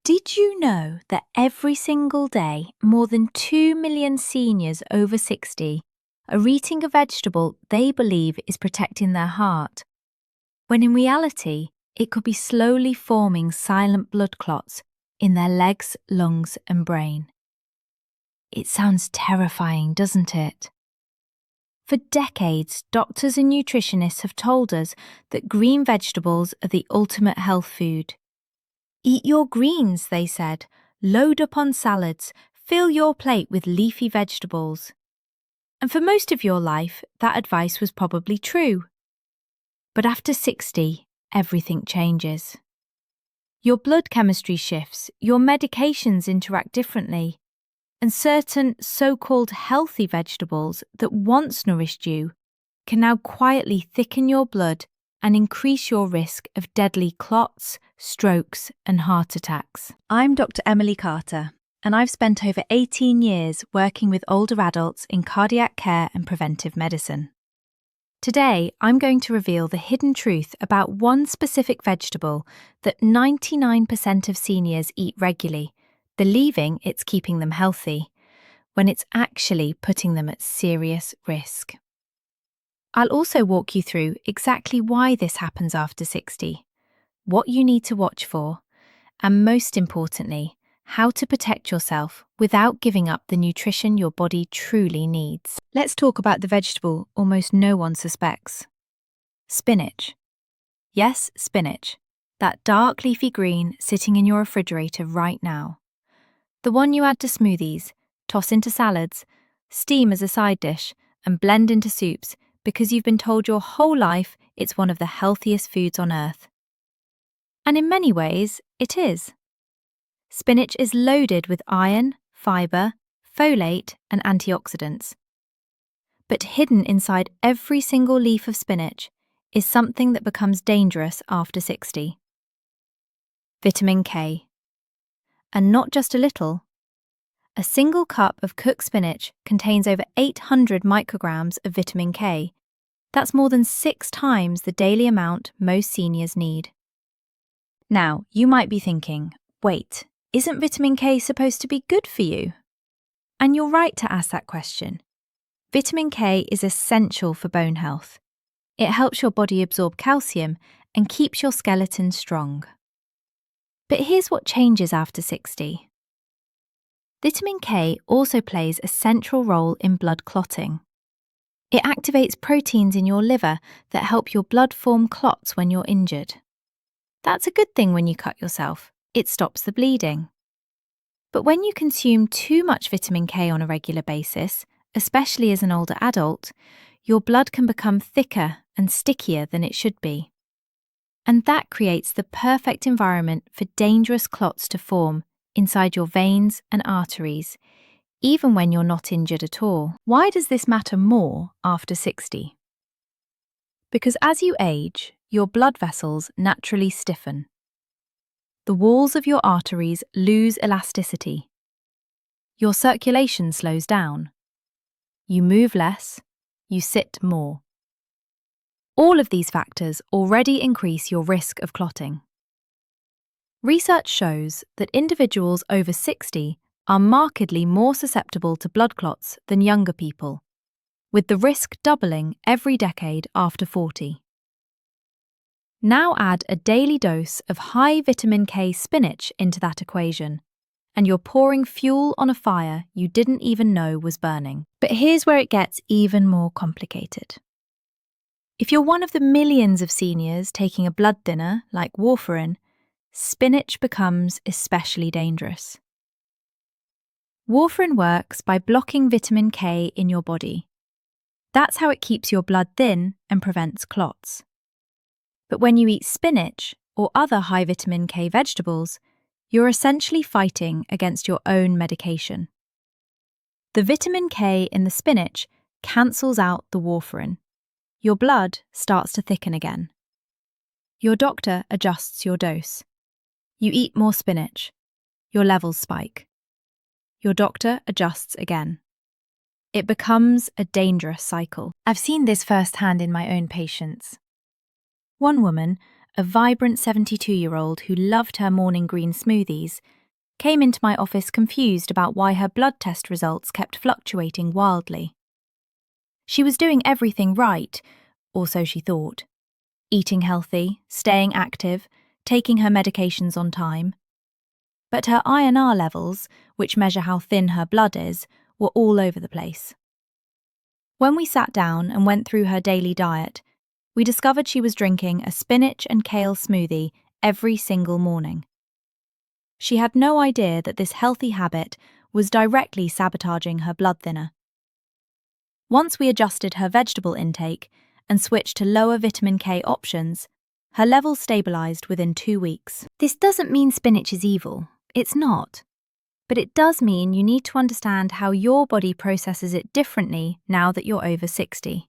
Did you know that every single day, more than 2 million seniors over 60 are eating a vegetable they believe is protecting their heart, when in reality, it could be slowly forming silent blood clots in their legs, lungs, and brain? It sounds terrifying, doesn't it? For decades, doctors and nutritionists have told us that green vegetables are the ultimate health food. Eat your greens, they said. Load up on salads. Fill your plate with leafy vegetables. And for most of your life, that advice was probably true. But after 60, everything changes. Your blood chemistry shifts, your medications interact differently, and certain so-called healthy vegetables that once nourished you can now quietly thicken your blood and increase your risk of deadly clots, strokes, and heart attacks. I'm Dr. Emily Carter, and I've spent over 18 years working with older adults in cardiac care and preventive medicine. Today, I'm going to reveal the hidden truth about one specific vegetable that 99% of seniors eat regularly, believing it's keeping them healthy, when it's actually putting them at serious risk. I'll also walk you through exactly why this happens after 60, what you need to watch for, and most importantly, how to protect yourself without giving up the nutrition your body truly needs. Let's talk about the vegetable almost no one suspects. Spinach. Yes, spinach. That dark leafy green sitting in your refrigerator right now. The one you add to smoothies, toss into salads, steam as a side dish, and blend into soups because you've been told your whole life it's one of the healthiest foods on earth. And in many ways, it is. Spinach is loaded with iron, fibre, folate, and antioxidants. But hidden inside every single leaf of spinach is something that becomes dangerous after 60. Vitamin K. And not just a little. A single cup of cooked spinach contains over 800 micrograms of vitamin K. That's more than 6 times the daily amount most seniors need. Now, you might be thinking, wait, isn't vitamin K supposed to be good for you? And you're right to ask that question. Vitamin K is essential for bone health. It helps your body absorb calcium and keeps your skeleton strong. But here's what changes after 60. Vitamin K also plays a central role in blood clotting. It activates proteins in your liver that help your blood form clots when you're injured. That's a good thing when you cut yourself. It stops the bleeding. But when you consume too much vitamin K on a regular basis, especially as an older adult, your blood can become thicker and stickier than it should be. And that creates the perfect environment for dangerous clots to form inside your veins and arteries, even when you're not injured at all. Why does this matter more after 60? Because as you age, your blood vessels naturally stiffen. The walls of your arteries lose elasticity. Your circulation slows down. You move less, you sit more. All of these factors already increase your risk of clotting. Research shows that individuals over 60 are markedly more susceptible to blood clots than younger people, with the risk doubling every decade after 40. Now add a daily dose of high vitamin K spinach into that equation, and you're pouring fuel on a fire you didn't even know was burning. But here's where it gets even more complicated. If you're one of the millions of seniors taking a blood thinner like warfarin, spinach becomes especially dangerous. Warfarin works by blocking vitamin K in your body. That's how it keeps your blood thin and prevents clots. But when you eat spinach or other high vitamin K vegetables, you're essentially fighting against your own medication. The vitamin K in the spinach cancels out the warfarin. Your blood starts to thicken again. Your doctor adjusts your dose. You eat more spinach. Your levels spike. Your doctor adjusts again. It becomes a dangerous cycle. I've seen this firsthand in my own patients. One woman, a vibrant 72-year-old who loved her morning green smoothies, came into my office confused about why her blood test results kept fluctuating wildly. She was doing everything right, or so she thought. Eating healthy, staying active, taking her medications on time. But her INR levels, which measure how thin her blood is, were all over the place. When we sat down and went through her daily diet, we discovered she was drinking a spinach and kale smoothie every single morning. She had no idea that this healthy habit was directly sabotaging her blood thinner. Once we adjusted her vegetable intake and switched to lower vitamin K options, her levels stabilized within 2 weeks. This doesn't mean spinach is evil. It's not. But it does mean you need to understand how your body processes it differently now that you're over 60.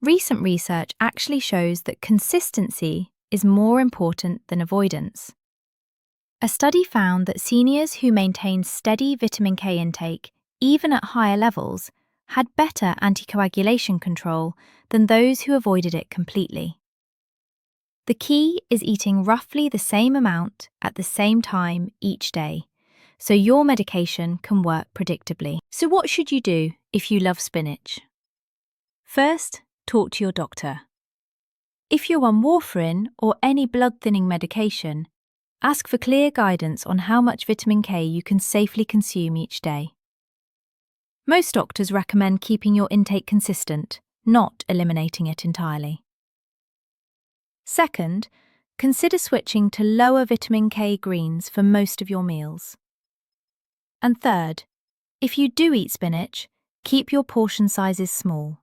Recent research actually shows that consistency is more important than avoidance. A study found that seniors who maintained steady vitamin K intake, even at higher levels, had better anticoagulation control than those who avoided it completely. The key is eating roughly the same amount at the same time each day, so your medication can work predictably. So what should you do if you love spinach? First, talk to your doctor. If you're on warfarin or any blood-thinning medication, ask for clear guidance on how much vitamin K you can safely consume each day. Most doctors recommend keeping your intake consistent, not eliminating it entirely. Second, consider switching to lower vitamin K greens for most of your meals. And third, if you do eat spinach, keep your portion sizes small.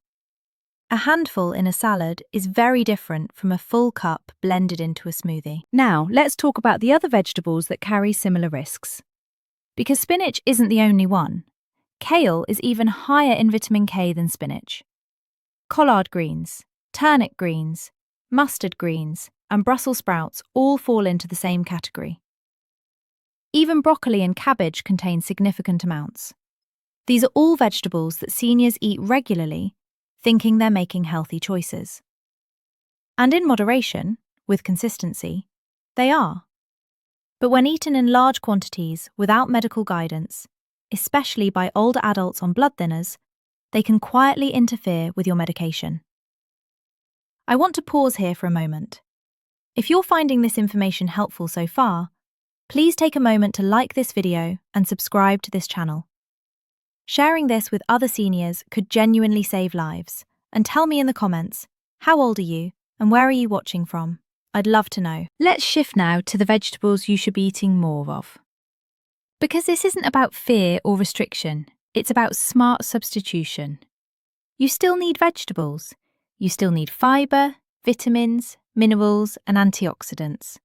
A handful in a salad is very different from a full cup blended into a smoothie. Now, let's talk about the other vegetables that carry similar risks. Because spinach isn't the only one. Kale is even higher in vitamin K than spinach. Collard greens, turnip greens, mustard greens, and Brussels sprouts all fall into the same category. Even broccoli and cabbage contain significant amounts. These are all vegetables that seniors eat regularly, thinking they're making healthy choices. And in moderation, with consistency, they are. But when eaten in large quantities without medical guidance, especially by older adults on blood thinners, they can quietly interfere with your medication. I want to pause here for a moment. If you're finding this information helpful so far, please take a moment to like this video and subscribe to this channel. Sharing this with other seniors could genuinely save lives. And tell me in the comments, how old are you and where are you watching from? I'd love to know. Let's shift now to the vegetables you should be eating more of. Because this isn't about fear or restriction, it's about smart substitution. You still need vegetables. You still need fibre, vitamins, minerals, and antioxidants.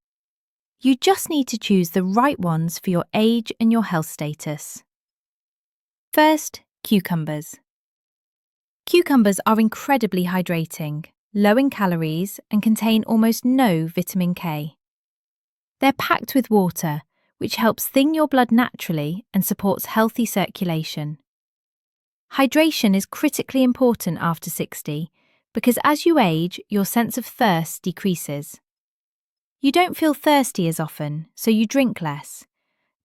You just need to choose the right ones for your age and your health status. First, cucumbers. Cucumbers are incredibly hydrating, low in calories, and contain almost no vitamin K. They're packed with water, which helps thin your blood naturally and supports healthy circulation. Hydration is critically important after 60 because as you age, your sense of thirst decreases. You don't feel thirsty as often, so you drink less,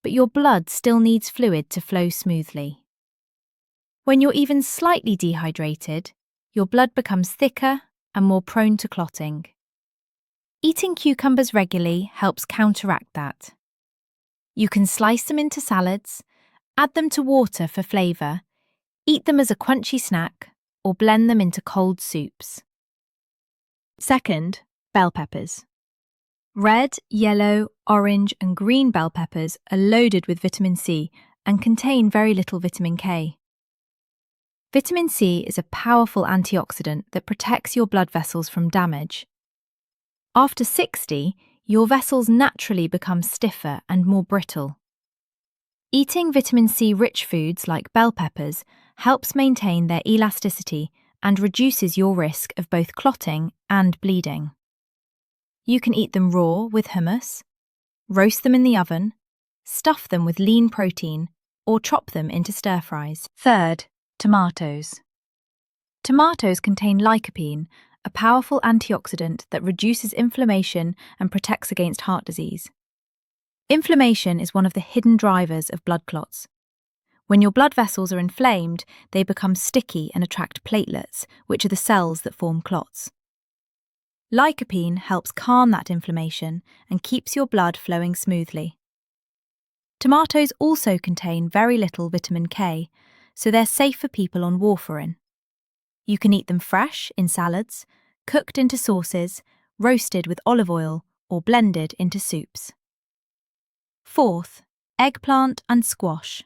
but your blood still needs fluid to flow smoothly. When you're even slightly dehydrated, your blood becomes thicker and more prone to clotting. Eating cucumbers regularly helps counteract that. You can slice them into salads, add them to water for flavour, eat them as a crunchy snack, or blend them into cold soups. Second, bell peppers. Red, yellow, orange, and green bell peppers are loaded with vitamin C and contain very little vitamin K. Vitamin C is a powerful antioxidant that protects your blood vessels from damage. After 60, your vessels naturally become stiffer and more brittle. Eating vitamin C-rich foods like bell peppers helps maintain their elasticity and reduces your risk of both clotting and bleeding. You can eat them raw with hummus, roast them in the oven, stuff them with lean protein, or chop them into stir-fries. Third, tomatoes. Tomatoes contain lycopene, a powerful antioxidant that reduces inflammation and protects against heart disease. Inflammation is one of the hidden drivers of blood clots. When your blood vessels are inflamed, they become sticky and attract platelets, which are the cells that form clots. Lycopene helps calm that inflammation and keeps your blood flowing smoothly. Tomatoes also contain very little vitamin K, so they're safe for people on warfarin. You can eat them fresh in salads, cooked into sauces, roasted with olive oil, or blended into soups. Fourth, eggplant and squash.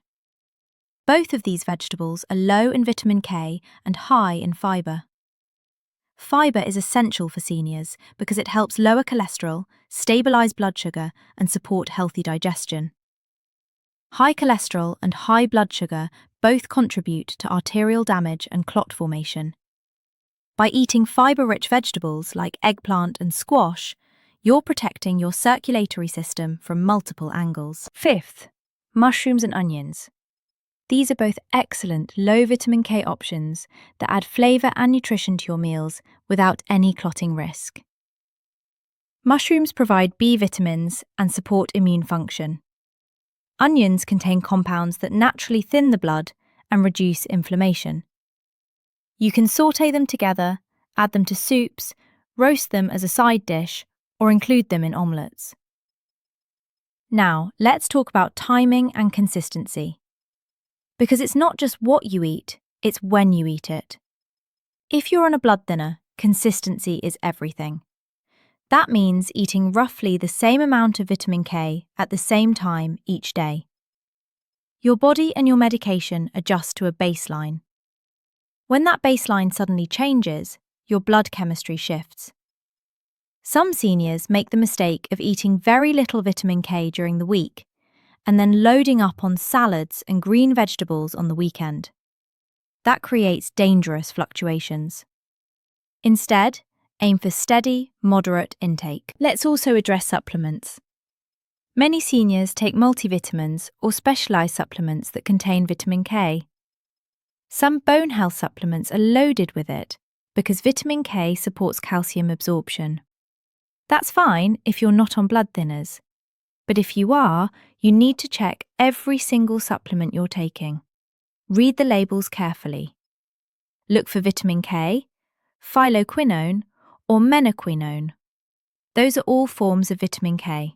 Both of these vegetables are low in vitamin K and high in fibre. Fibre is essential for seniors because it helps lower cholesterol, stabilise blood sugar, and support healthy digestion. High cholesterol and high blood sugar both contribute to arterial damage and clot formation. By eating fibre-rich vegetables like eggplant and squash, you're protecting your circulatory system from multiple angles. Fifth, mushrooms and onions. These are both excellent low vitamin K options that add flavour and nutrition to your meals without any clotting risk. Mushrooms provide B vitamins and support immune function. Onions contain compounds that naturally thin the blood and reduce inflammation. You can sauté them together, add them to soups, roast them as a side dish, or include them in omelettes. Now, let's talk about timing and consistency. Because it's not just what you eat, it's when you eat it. If you're on a blood thinner, consistency is everything. That means eating roughly the same amount of vitamin K at the same time each day. Your body and your medication adjust to a baseline. When that baseline suddenly changes, your blood chemistry shifts. Some seniors make the mistake of eating very little vitamin K during the week and then loading up on salads and green vegetables on the weekend. That creates dangerous fluctuations. Instead, aim for steady, moderate intake. Let's also address supplements. Many seniors take multivitamins or specialised supplements that contain vitamin K. Some bone health supplements are loaded with it because vitamin K supports calcium absorption. That's fine if you're not on blood thinners, but if you are, you need to check every single supplement you're taking. Read the labels carefully. Look for vitamin K, phyloquinone, or menaquinone. Those are all forms of vitamin K.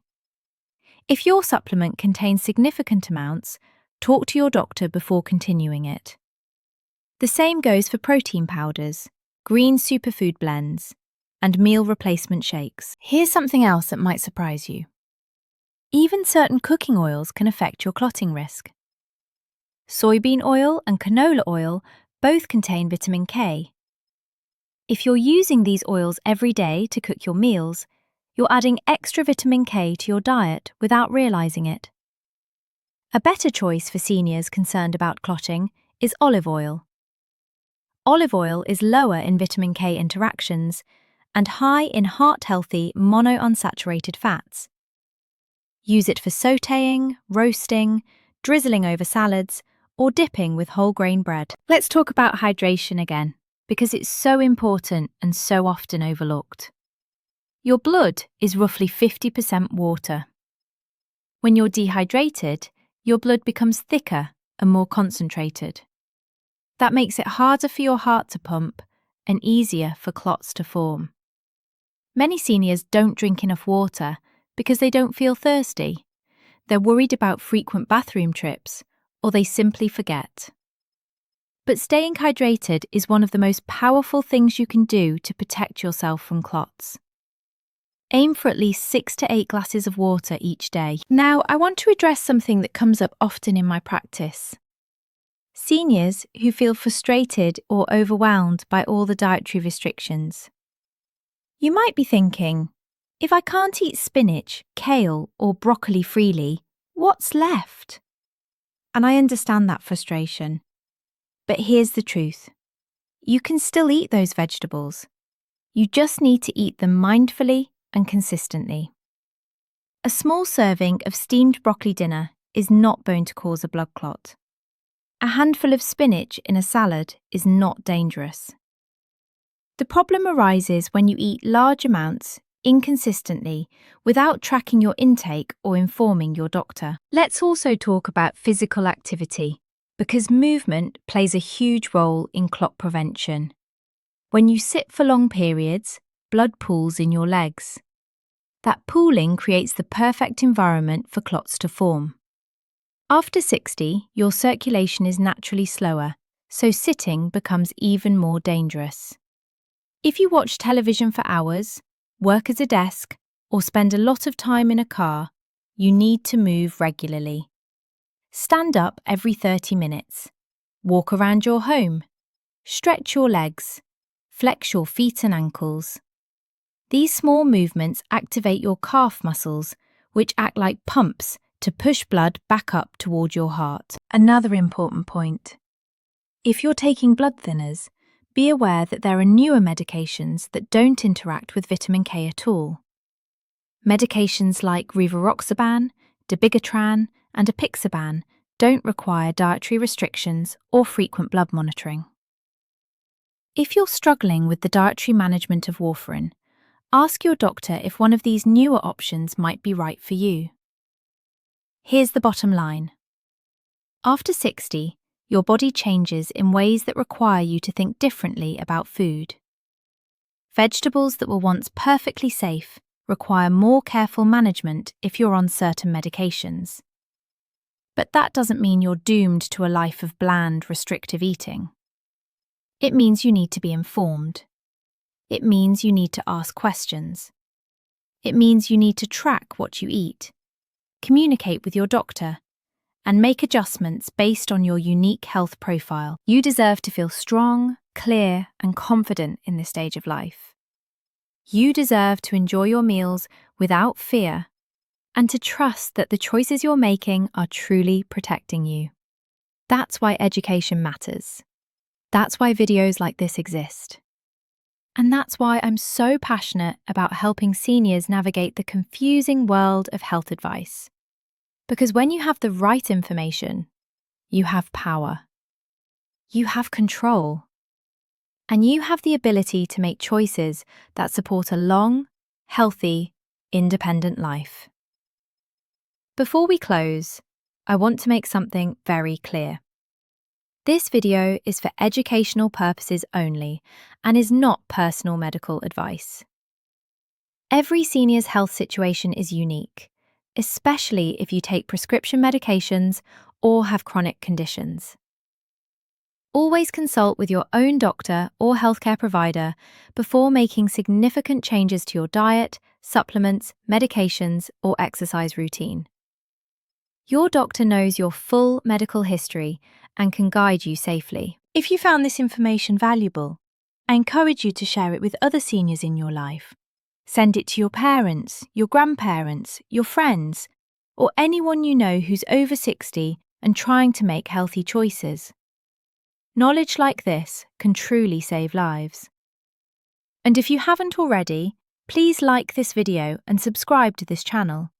If your supplement contains significant amounts, talk to your doctor before continuing it. The same goes for protein powders, green superfood blends, and meal replacement shakes. Here's something else that might surprise you. Even certain cooking oils can affect your clotting risk. Soybean oil and canola oil both contain vitamin K. If you're using these oils every day to cook your meals, you're adding extra vitamin K to your diet without realising it. A better choice for seniors concerned about clotting is olive oil. Olive oil is lower in vitamin K interactions and high in heart-healthy monounsaturated fats. Use it for sautéing, roasting, drizzling over salads, or dipping with whole grain bread. Let's talk about hydration again, because it's so important and so often overlooked. Your blood is roughly 50% water. When you're dehydrated, your blood becomes thicker and more concentrated. That makes it harder for your heart to pump and easier for clots to form. Many seniors don't drink enough water because they don't feel thirsty. They're worried about frequent bathroom trips, or they simply forget. But staying hydrated is one of the most powerful things you can do to protect yourself from clots. Aim for at least 6 to 8 glasses of water each day. Now, I want to address something that comes up often in my practice. Seniors who feel frustrated or overwhelmed by all the dietary restrictions. You might be thinking, if I can't eat spinach, kale, or broccoli freely, what's left? And I understand that frustration. But here's the truth. You can still eat those vegetables. You just need to eat them mindfully and consistently. A small serving of steamed broccoli dinner is not going to cause a blood clot. A handful of spinach in a salad is not dangerous. The problem arises when you eat large amounts inconsistently without tracking your intake or informing your doctor. Let's also talk about physical activity, because movement plays a huge role in clot prevention. When you sit for long periods, blood pools in your legs. That pooling creates the perfect environment for clots to form. After 60, your circulation is naturally slower, so sitting becomes even more dangerous. If you watch television for hours, work at a desk, or spend a lot of time in a car, you need to move regularly. Stand up every 30 minutes. Walk around your home. Stretch your legs. Flex your feet and ankles. These small movements activate your calf muscles, which act like pumps to push blood back up toward your heart. Another important point. If you're taking blood thinners, be aware that there are newer medications that don't interact with vitamin K at all. Medications like rivaroxaban, dabigatran, and apixaban don't require dietary restrictions or frequent blood monitoring. If you're struggling with the dietary management of warfarin, ask your doctor if one of these newer options might be right for you. Here's the bottom line. After 60, your body changes in ways that require you to think differently about food. Vegetables that were once perfectly safe require more careful management if you're on certain medications. But that doesn't mean you're doomed to a life of bland, restrictive eating. It means you need to be informed. It means you need to ask questions. It means you need to track what you eat, communicate with your doctor, and make adjustments based on your unique health profile. You deserve to feel strong, clear, and confident in this stage of life. You deserve to enjoy your meals without fear and to trust that the choices you're making are truly protecting you. That's why education matters. That's why videos like this exist. And that's why I'm so passionate about helping seniors navigate the confusing world of health advice. Because when you have the right information, you have power. You have control. And you have the ability to make choices that support a long, healthy, independent life. Before we close, I want to make something very clear. This video is for educational purposes only and is not personal medical advice. Every senior's health situation is unique, especially if you take prescription medications or have chronic conditions. Always consult with your own doctor or healthcare provider before making significant changes to your diet, supplements, medications, or exercise routine. Your doctor knows your full medical history and can guide you safely. If you found this information valuable, I encourage you to share it with other seniors in your life. Send it to your parents, your grandparents, your friends, or anyone you know who's over 60 and trying to make healthy choices. Knowledge like this can truly save lives. And if you haven't already, please like this video and subscribe to this channel.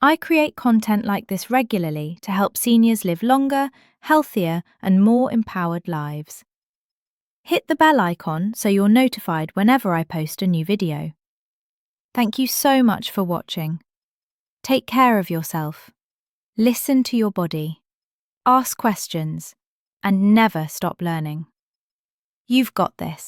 I create content like this regularly to help seniors live longer, healthier, and more empowered lives. Hit the bell icon so you're notified whenever I post a new video. Thank you so much for watching. Take care of yourself. Listen to your body. Ask questions. And never stop learning. You've got this.